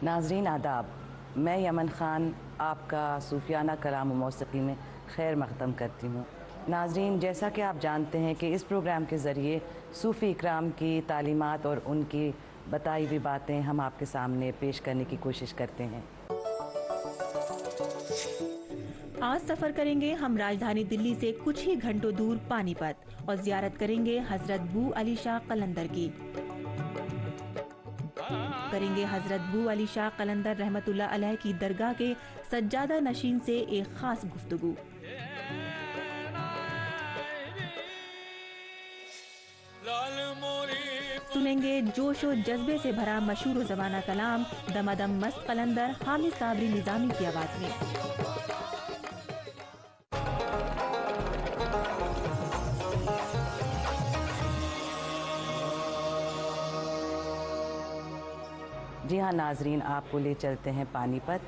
नाजरीन आदाब, मैं यमन ख़ान आपका सूफियाना कलाम व मौसीक़ी में खैर मक़दम करती हूँ। नाजरीन, जैसा कि आप जानते हैं कि इस प्रोग्राम के ज़रिए सूफ़ी इकराम की तालीमात और उनकी बताई हुई बातें हम आपके सामने पेश करने की कोशिश करते हैं। आज सफ़र करेंगे हम राजधानी दिल्ली से कुछ ही घंटों दूर पानीपत और ज़ियारत करेंगे हज़रत बू अली शाह कलंदर की। करेंगे हज़रत बू अली शाह कलंदर रहमतुल्लाह अलैह की दरगाह के सज्जादा नशीन से एक ख़ास गुफ्तगू। सुनेंगे जोश और जज्बे से भरा मशहूर ज़माना कलाम दमादम मस्त कलंदर हामिद साबरी निज़ामी की आवाज़ में। जी हाँ नाजरीन, आपको ले चलते हैं पानीपत,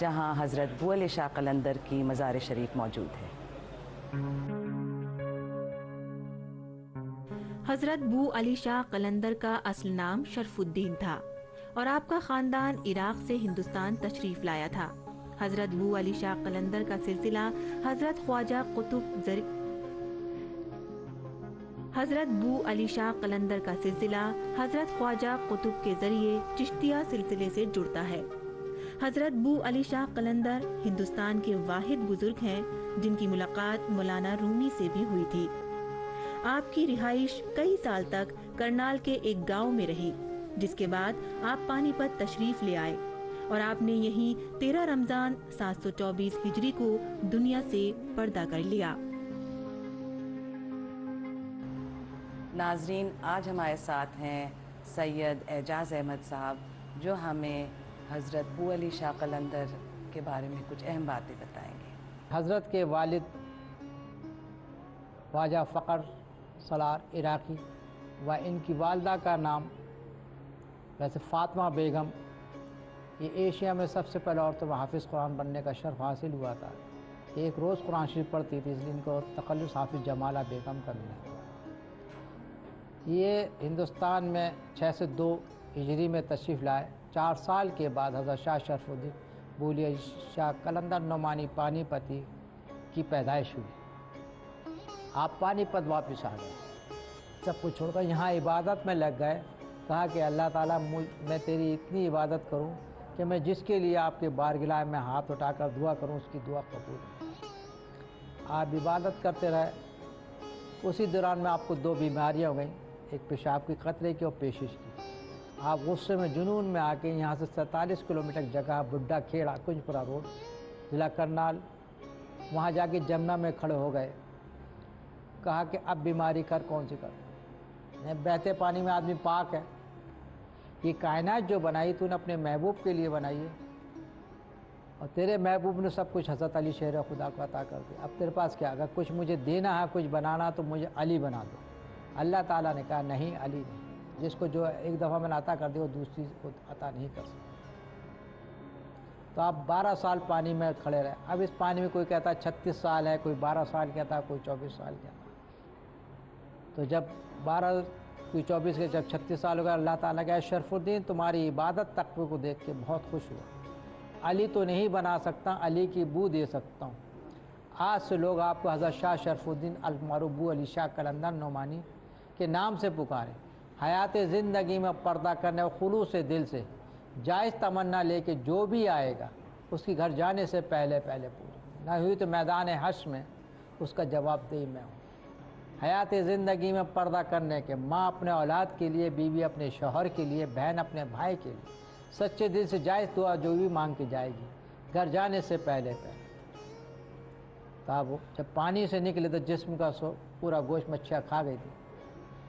जहाँ हज़रत बू अली शाह कलंदर की मज़ार शरीफ मौजूद है। हज़रत बू अली शाह कलंदर का असल नाम शरफुद्दीन था और आपका ख़ानदान इराक़ से हिंदुस्तान तशरीफ़ लाया था। हज़रत बू अली शाह कलंदर का सिलसिला हज़रत ख्वाजा कुतुब के ज़रिए चिश्तिया सिलसिले से जुड़ता है। हज़रत बू अली शाह कलंदर हिंदुस्तान के वाहिद बुजुर्ग हैं जिनकी मुलाकात मौलाना रूमी से भी हुई थी। आपकी रिहाइश कई साल तक करनाल के एक गांव में रही, जिसके बाद आप पानीपत तशरीफ ले आए और आपने यहीं 13 रमज़ान 724 हिजरी को दुनिया से पर्दा कर लिया। नाजरीन, आज हमारे साथ हैं सैयद एजाज़ अहमद साहब, जो हमें हज़रत बू अली शाह कलंदर के बारे में कुछ अहम बातें बताएंगे। हज़रत के वालिद ख्वाजा फ़कर सलार इराक़ी व इनकी वालदा का नाम वैसे फ़ातिमा बेगम, ये एशिया में सबसे पहले औरतों में हाफिज़ कुरान बनने का शर्फ हासिल हुआ था। एक रोज़ कुरान शरीफ पढ़ती थी, इसलिए इनको तक़ल्लुस हाफिज़ जमाला बेगम का मिला। ये हिंदुस्तान में 602 हिजरी में तशरीफ़ लाए। 4 साल के बाद हज़रत शाह शरफुद्दीन बू अली शाह कलंदर नोमानी पानीपती की पैदाइश हुई। आप पानीपत वापस आ गए, सब कुछ छोड़कर यहाँ इबादत में लग गए। कहा कि अल्लाह ताला मैं तेरी इतनी इबादत करूँ कि मैं जिसके लिए आपके बारगाह में हाथ उठाकर दुआ करूँ उसकी दुआ कबूल हो। आप इबादत करते रहे। उसी दौरान में आपको 2 बीमारियाँ हो गई, एक पेशाब की कतरे की और पेशिश की। आप गुस्से में जुनून में आके यहाँ से 47 किलोमीटर जगह बुड्ढा खेड़ा कुंजपुरा रोड ज़िला करनाल, वहाँ जाके जमुना में खड़े हो गए। कहा कि अब बीमारी कर कौन सी कर, बहते पानी में आदमी पाक है। ये कायनात जो बनाई तूने अपने महबूब के लिए बनाई है और तेरे महबूब ने सब कुछ हज़रत अली शेर खुदा को अता कर दिया। अब तेरे पास क्या, अगर कुछ मुझे देना है, कुछ बनाना, तो मुझे अली बना दो। अल्लाह ताला ने कहा नहीं, अली नहीं। जिसको जो एक दफ़ा मैंने अता कर दिया वो दूसरी को अता नहीं कर सकता। तो आप 12 साल पानी में खड़े रहे। अब इस पानी में कोई कहता है 36 साल है, कोई 12 साल कहता है, कोई 24 साल कहता है। तो जब 12 कोई 24 के जब 36 साल हो गया, अल्लाह ताला कहा शरफुद्दीन तुम्हारी इबादत तकवे को देख के बहुत खुश हुआ। अली तो नहीं बना सकता, अली की बू दे सकता हूँ। आज से लोग आपको हज़रत शाह शरफुद्दीन अल-मारूफ बू अली शाह कलंदर नोमानी के नाम से पुकारें। हयात ज़िंदगी में पर्दा करने और खुलूस से दिल से जायज़ तमन्ना लेके जो भी आएगा उसकी घर जाने से पहले पूरी ना हुई तो मैदान हश्र में उसका जवाबदेही मैं हूँ। हयात ज़िंदगी में पर्दा करने के माँ अपने औलाद के लिए, बीवी अपने शौहर के लिए, बहन अपने भाई के लिए सच्चे दिल से जायज़ दुआ जो भी मांग के जाएगी घर जाने से पहले। तब जब पानी से निकले तो जिस्म का पूरा गोश्त मच्छियाँ खा गई थी।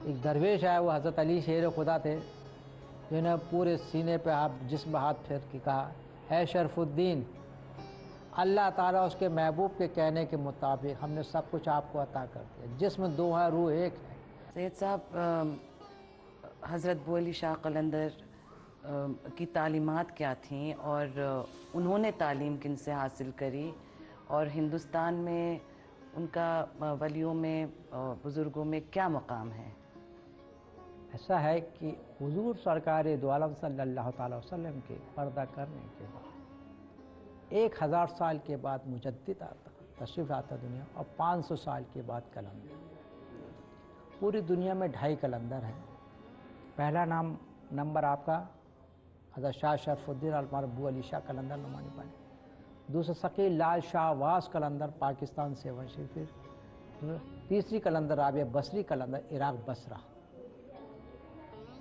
एक दरवेश आया, वो हज़रत अली शेर खुदा थे, जिन्हें पूरे सीने पे आप जिस्म हाथ फेर के कहा है शरफुद्दीन, अल्लाह ताला उसके महबूब के कहने के मुताबिक हमने सब कुछ आपको अता कर दिया। जिस्म 2 है, रूह 1 है। सैयद साहब, हज़रत बू अली शाह कलंदर की तालीमात क्या थीं और उन्होंने तालीम किन से हासिल करी और हिंदुस्तान में उनका वलियों में बुज़ुर्गों में क्या मकाम है? ऐसा है कि हुजूर सरकार दो आलम सल्लल्लाहु अलैहि वसल्लम के पर्दा करने के बाद 1000 साल के बाद मुजद्दिद आता, तशरीफ़ आता दुनिया, और 500 साल के बाद कलंदर। पूरी दुनिया में 2.5 कलंदर हैं। पहला नंबर आपका हज़रत शाह शरफुद्दीन अल-मरबू अली शाह कलंदर नुमानी पानी, दूसरा शकील लाल शाह वास कलंदर पाकिस्तान से वंशी, फिर तीसरी कलंदर राबिया बसरी कलंदर इराक बसरा।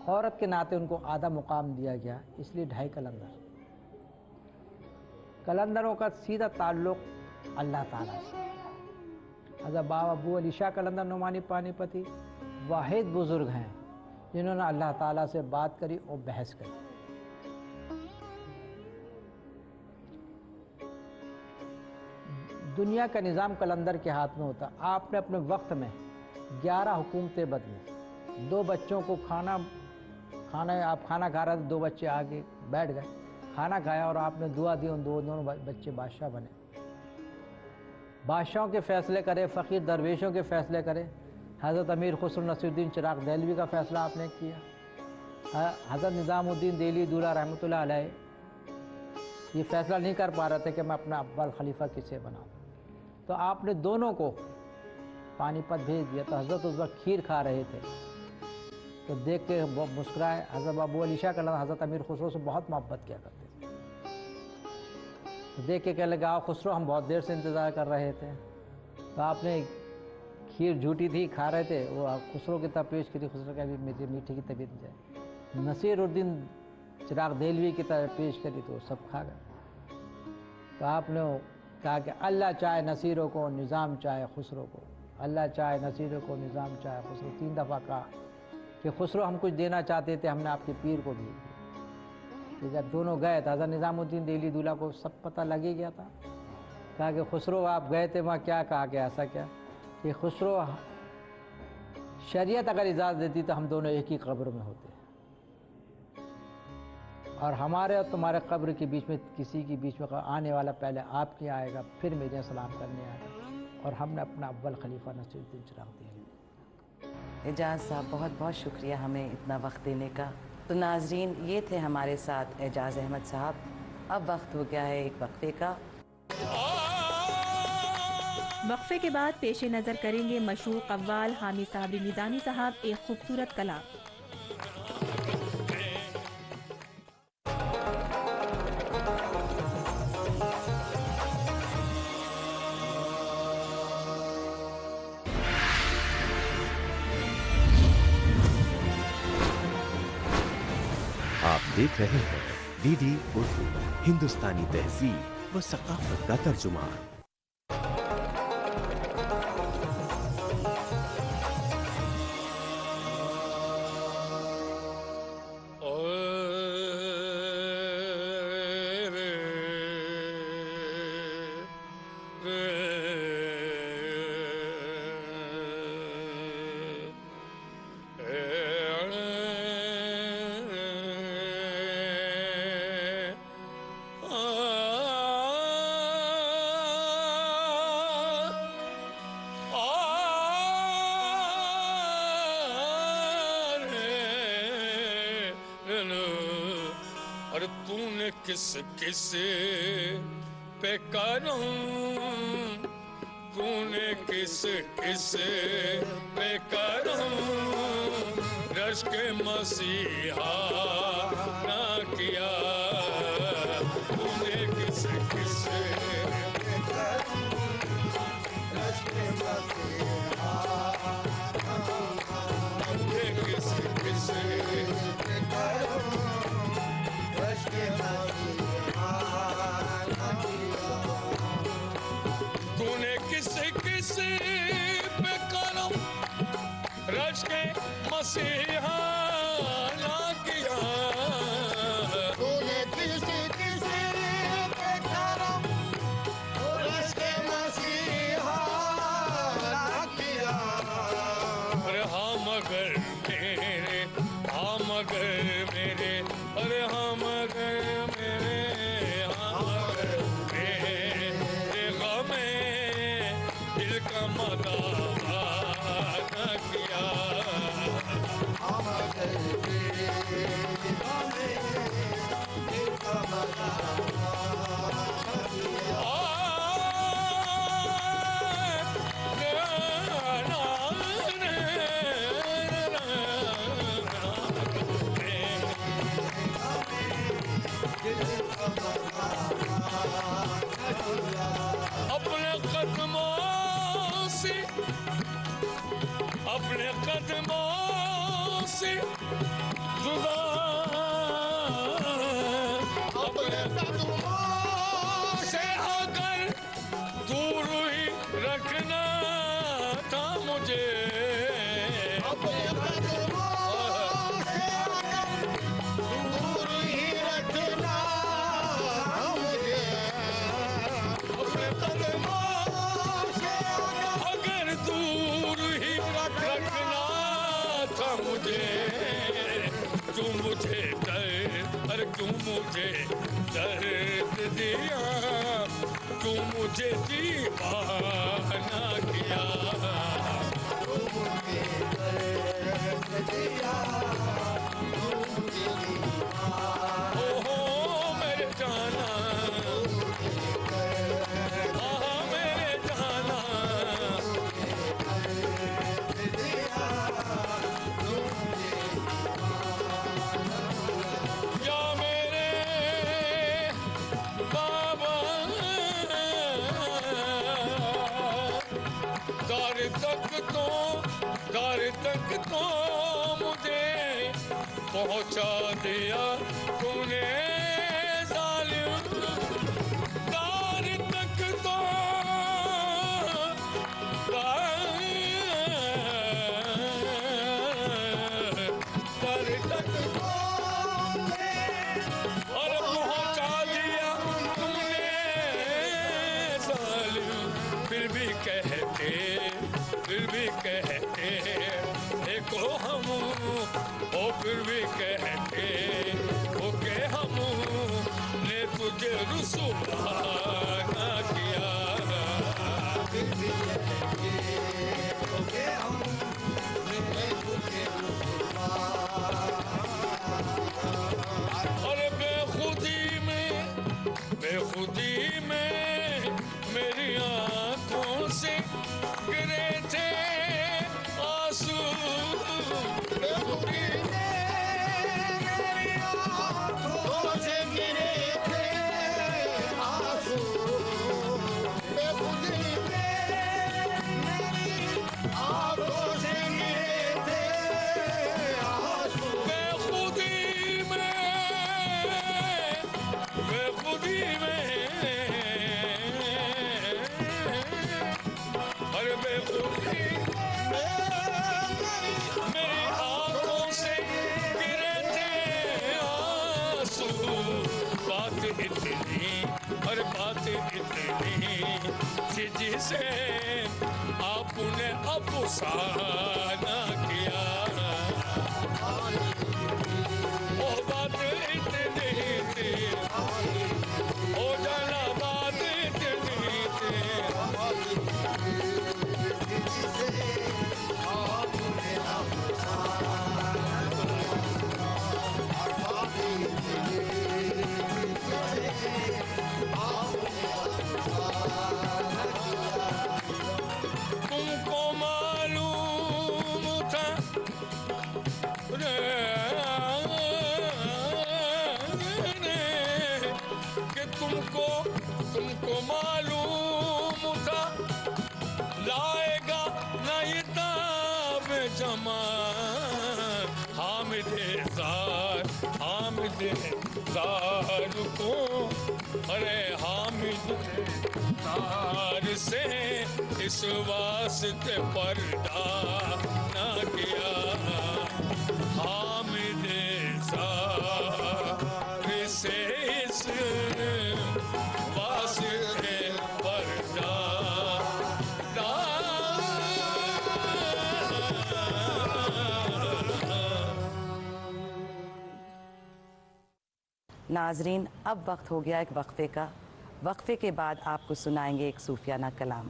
औरत के नाते उनको आधा मुकाम दिया गया, इसलिए 2.5 कलंदर। कलंदरों का सीधा ताल्लुक़ अल्लाह ताला से। हज़रत बाबा अबू अली शाह कलंदर नुमानी पानीपती वाहिद बुज़ुर्ग हैं जिन्होंने अल्लाह ताला से बात करी और बहस करी। दुनिया का निज़ाम कलंदर के हाथ में होता। आपने अपने वक्त में 11 हुकूमतें बदली। 2 बच्चों को आप खाना खा रहे थे, 2 बच्चे आगे बैठ गए, खाना खाया और आपने दुआ दी, उन दोनों बच्चे बादशाह बने। बादशाहों के फ़ैसले करे, फ़कीर दरवेशों के फ़ैसले करे। हज़रत अमीर खुसरो नसीरुद्दीन चिराग देहलवी का फ़ैसला आपने किया। हज़रत निज़ामुद्दीन देहली दूल्हा रहमतुल्लाह अलैह ये फ़ैसला नहीं कर पा रहे थे कि मैं अपना अव्वल खलीफा किसे बनाऊँ, तो आपने दोनों को पानीपत भेज दिया। तो हज़रत उस वक्त खीर खा रहे थे, तो देख के बहुत मुस्कुराए। हज़रत अबू अली शाह कलंदर हज़रत अमीर खुसरो से बहुत मोहब्बत किया करते थे। तो देख के कहने लगे, आओ खुसरो, हम बहुत देर से इंतज़ार कर रहे थे। तो आपने खीर झूठी थी, खा रहे थे, वो खुसरो की तरफ पेश की थी। खुसरो का भी मेरी मीठी की तबीयत जाए। नसीरुद्दीन चिराग देहलवी की तरफ पेश करी तो सब खा गए। तो आपने कहा कि अल्लाह चाहे नसीरों को, निज़ाम चाहे खुसरो को। अल्लाह चाहे नसीरों को, निज़ाम चाहे खुसरो। 3 दफ़ा कहा कि खुसरो हम कुछ देना चाहते थे, हमने आपके पीर को भेज दिया। तो जब दोनों गए तो हज़रत निज़ामुद्दीन देहली दूल्हा को सब पता लग ही गया था। कहा कि खुसरो आप गए थे, वहाँ क्या कहा कि ऐसा क्या कि खुसरो शरीयत अगर इजाज़त देती तो हम दोनों एक ही कब्र में होते, और हमारे और तुम्हारे कब्र के बीच में किसी के बीच में आने वाला पहले आपके आएगा, फिर मेरे सलाम करने आएगा। और हमने अपना अव्वल खलीफा नसीरुद्दीन चिराग देहलवी। एजाज़ साहब बहुत बहुत शुक्रिया हमें इतना वक्त देने का। तो नाजरीन, ये थे हमारे साथ एजाज़ अहमद साहब। अब वक्त हो गया है एक वक्फे का। वक्फे के बाद पेशे नज़र करेंगे मशहूर कव्वाल हामिद साबरी निज़ामी साहब एक खूबसूरत कलाम। आप देख रहे हैं डीडी उर्दू, हिंदुस्तानी तहजीब व सकाफत का तर्जुमान। किस पे करूं, तूने किस पे करूं, रश के मसीहा ना किया, तूने किस पे करूं, रश के मसीहा, तूने किस पे करूं, रश के तूने किस पे करम रश के मसीहा ना किया, तूने किस पे करम रश के मसीहा ना किया। अरे हाँ मगर मेरे, हाँ मगर मेरे, अरे हाँ मगर मेरे, हाँ मगर मेरे गमे दिल का मदा न किया। अपने कदमों से जुदा, अपने कदमों से अगर दूर ही रखना था मुझे, अपने कदमों से दूर ही रखना मुझे, अपने कदमों से अगर दूर ही रखना था मुझे, क्यों मुझे दर्द, अरे क्यों मुझे दर्द दिया, क्यों मुझे दीवाना किया, क्यों मुझे दर्द दिया, क्यों मुझे दीवाना, ओहो मेरे जाना, आहा मेरे जाना, या मेरे बाबा घर तक तो मुझे पहुंचा दिया तूने जालिम, घर तक तो, घर तक तो और पहुंचा दिया तुमने जालिम, फिर भी कहते देखो हम, ओ फिर भी कहते ओ के हम ने तुझे रुसवा ना किया, फिर भी कहते ओ के हम ने तुझे रुसवा, और बेखुदी में मेरी आंखों से गिरे थे आंसू, बेखुदी में मेरी आंखों से गिरे थे आंसू, बेखुदी में मेरी आंखों से गिरे थे आंसू, बेखुदी में अरे बेखुदी मेरी आंखों से गिरे थे आंसू, बात इतनी और बात इतनी थी जिसे आपने अफसाना किया, वो बात इतनी थी, ओ जाना बात इतनी थी, तुमको मालूम था कि तुमको मालूम था लाएगा नहीं ताब जमा, हामिद ज़ार को, अरे हामिद ज़ार से इस वास्ते पर्दा ना किया, हामिद ज़ार से इस वास्ते पर्दा ना, नाजरीन, अब वक्त हो गया एक वक्फे का। वक्फे के बाद आपको सुनाएंगे एक सूफियाना कलाम।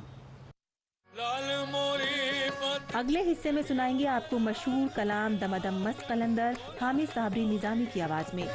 अगले हिस्से में सुनाएंगे आपको मशहूर कलाम दमदम मस्त कलंदर हामिद साबरी निजामी की आवाज में।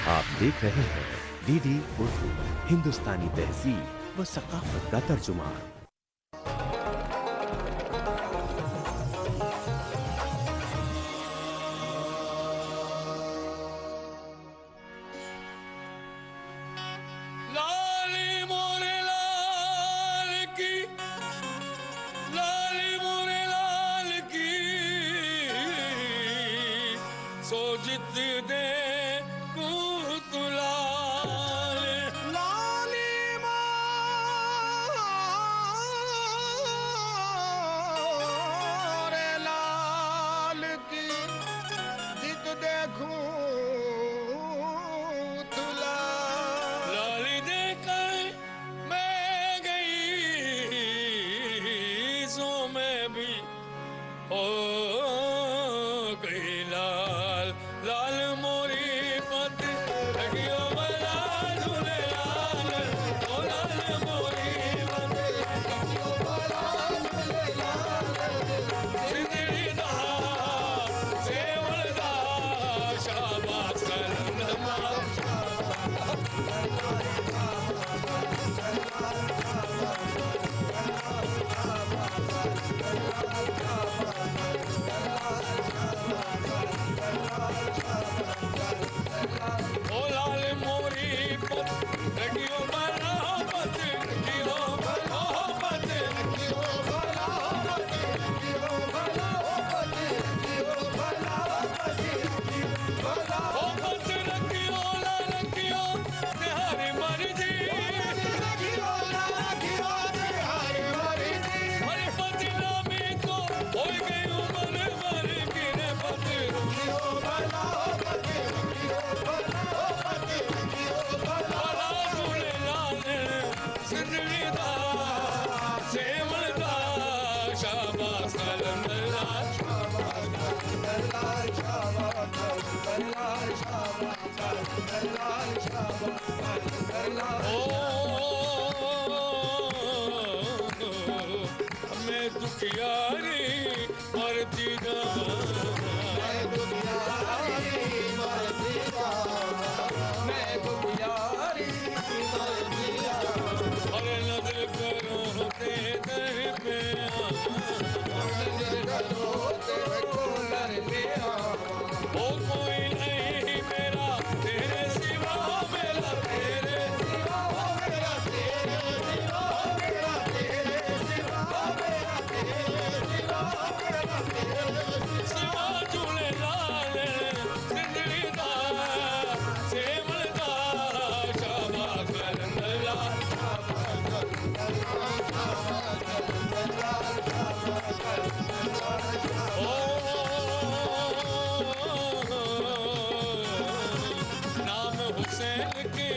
आप देख रहे हैं डीडी उर्दू, हिंदुस्तानी तहजीब व सकाफत का तर्जुमान। सो जित दे कुतुलाल लाली मारे लाल की जित देखूं लाली देकर मैं गई सो मैं भी हो गई लाल लाल मोरी पत लगियो बला झूले लाल ओ लाल मोरी पत लगियो बला झूले लाल सिंदड़ी दा सेवल दा शाबाश कलमा ओ लाल मोरी पत लगियो बला पत लगियो बला पत लगियो बला पत लगियो बला पत लगियो बला पत लगियो बला पत लगियो ला लगियो तेरी मर्जी लगियो ला लगियो तेरी मर्जी हर पत नामी को हो गई उमर मर गिरे पत लगियो बला पत लगियो बला पत लगियो बला झूले लाल सिंदड़ी दा सेवल दा शाबाश कलंदला शाबाश कलंदला शाबाश कलंदला शाबाश कलंदला शाबाश कलंदला ओ मैं दुखियारी मरती दा मैं दुखियारी मरती दा मैं दुखियारी मरती दा अरे नजर करो ते दर पे नजर करो ते कोलर पे ओ कोई नहीं मेरा तेरे सिवा मेरा तेरे सिवा मेरा तेरे सिवा मेरा तेरे सिवा मेरा तेरे सिवा मेरा तेरे सिवा झूले लाल सिंदड़ी दा सेवल दा शाबाश कलंदला नाम हुसैन की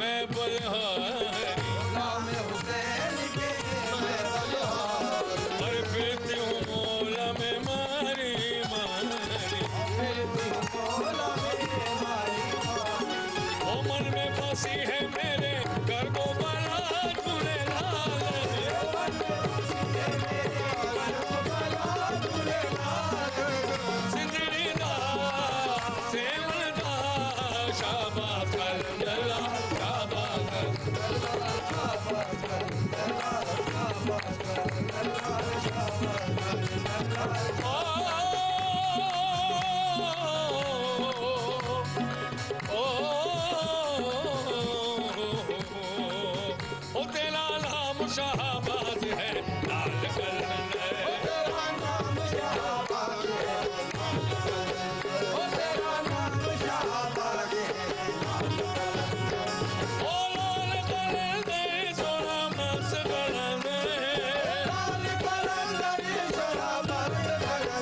मैं बलहारी नाम हुसैन की मैं बलहारी और फिरती हूँ मौला में मारी मारी फिरती हूँ मौला में मारी मारी ओ मन में बसी है मेरे घर को बला झूले लाल सिंदड़ी दा सेवल दा शाबाश कलंदला शाबाश कलंदला शाबाश कलंदला शाबाश कलंदला शाबाश कलंदला ओ तेरा नाम शाहबाज है लाल कलंदर तेरा नाम शाहबाज है ओ तेरा नाम शाहबाज है ओ लाल कलंदर सोना मस्त कलंदर लाल कलंदर सोना मस्त कलंदर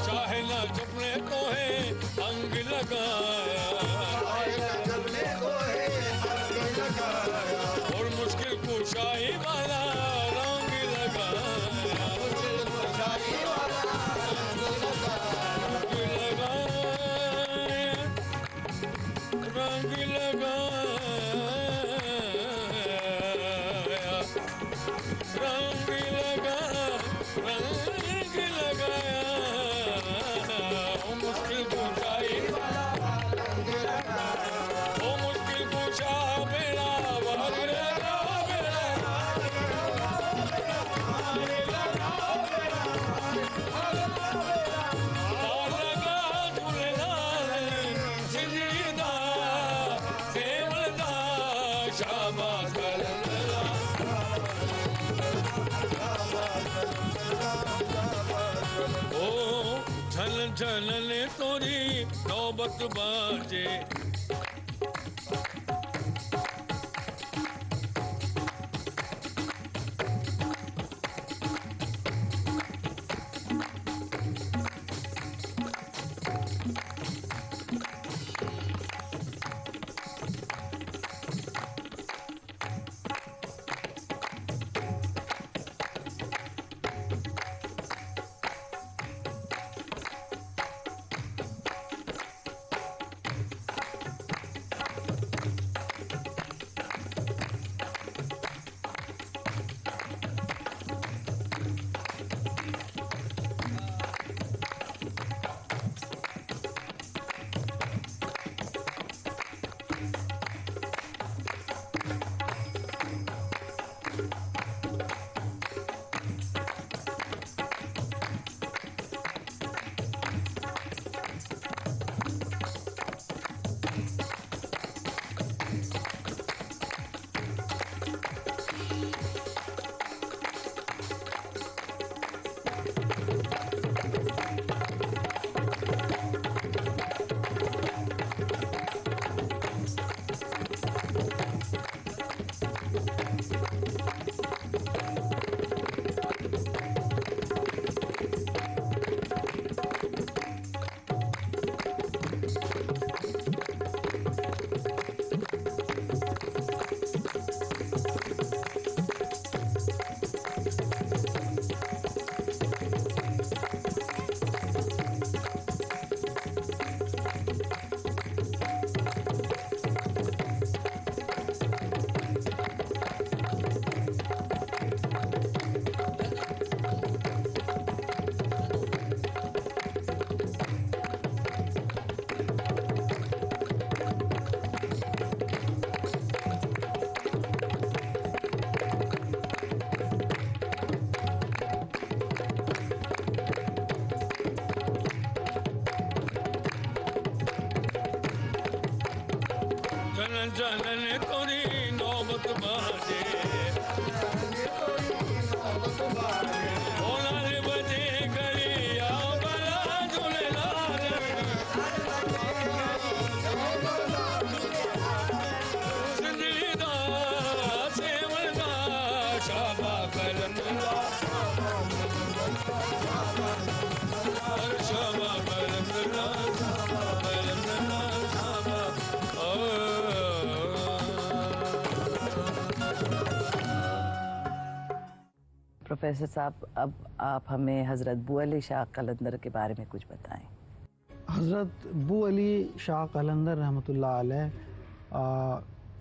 चाहे ना जपने को है अंग लगाया, और मुश्किल कुशाई वाला रंग लगाया, रंग लगाया, रंग लगाया, ओ मुश्किल कुशाई, ओ मुश्किल कुशा मेरा वाग लगा, झलन तोरी नौबत बाजे, झलन तोरी नौबत बाजे, ओला रे बजे गली आओ बला झूलेलाल, सिंधड़ी दा सेवल दा शाबा कलम शाबा कलम प्रोफेसर साहब, अब आप हमें हज़रत बू अली शाह कलंदर के बारे में कुछ बताएं। हज़रत बू अली शाह कलंदर रहमतुल्लाह अलैह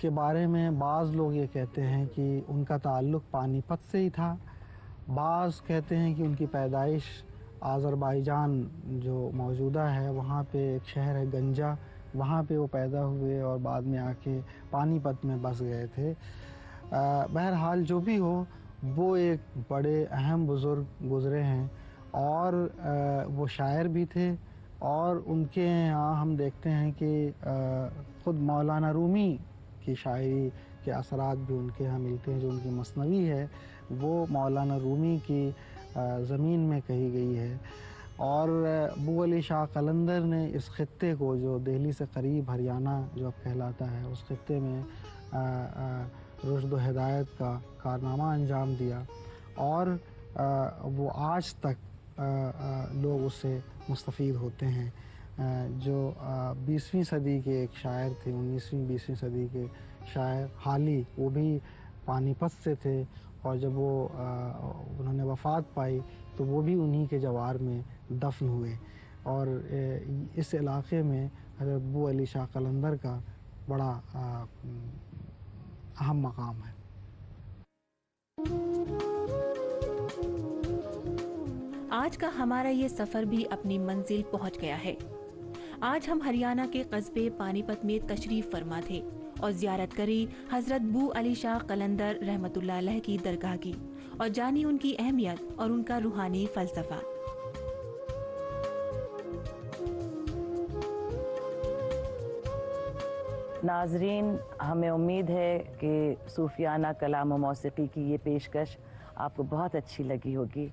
के बारे में बाज़ लोग ये कहते हैं कि उनका ताल्लुक़ पानीपत से ही था, बाज़ कहते हैं कि उनकी पैदाइश आज़रबाईजान जो मौजूदा है वहाँ पे एक शहर है गंजा, वहाँ पे वो पैदा हुए और बाद में आके पानीपत में बस गए थे। बहरहाल जो भी हो, वो एक बड़े अहम बुज़ुर्ग गुज़रे हैं और वो शायर भी थे और उनके यहाँ हम देखते हैं कि ख़ुद मौलाना रूमी की शायरी के असरात भी उनके यहाँ मिलते हैं। जो उनकी मसनवी है वो मौलाना रूमी की ज़मीन में कही गई है। और बू अली शाह कलंदर ने इस ख़ित्ते को, जो दिल्ली से करीब हरियाणा जो अब कहलाता है, उस ख़ित्ते में रुश्द व हिदायत का कारनामा अंजाम दिया और वो आज तक लोग उससे मुस्तफ़ीद होते हैं। जो 20वीं सदी के एक शायर थे, 19वीं-20वीं सदी के शायर हाली, वो भी पानीपत से थे और जब वो उन्होंने वफ़ात पाई तो वो भी उन्हीं के जवार में दफन हुए। और इस इलाक़े में हज़रत अबू अली शाह कलंदर का बड़ा अहम मकाम है। आज का हमारा ये सफ़र भी अपनी मंजिल पहुंच गया है। आज हम हरियाणा के कस्बे पानीपत में तशरीफ फरमा थे और ज़ियारत करी हज़रत बू अली शाह कलंदर रहमतुल्लाह अलैह की दरगाह की और जानी उनकी अहमियत और उनका रूहानी फ़लसफ़ा। नाजरीन, हमें उम्मीद है कि सूफियाना कलाम व मौसीकी की ये पेशकश आपको बहुत अच्छी लगी होगी।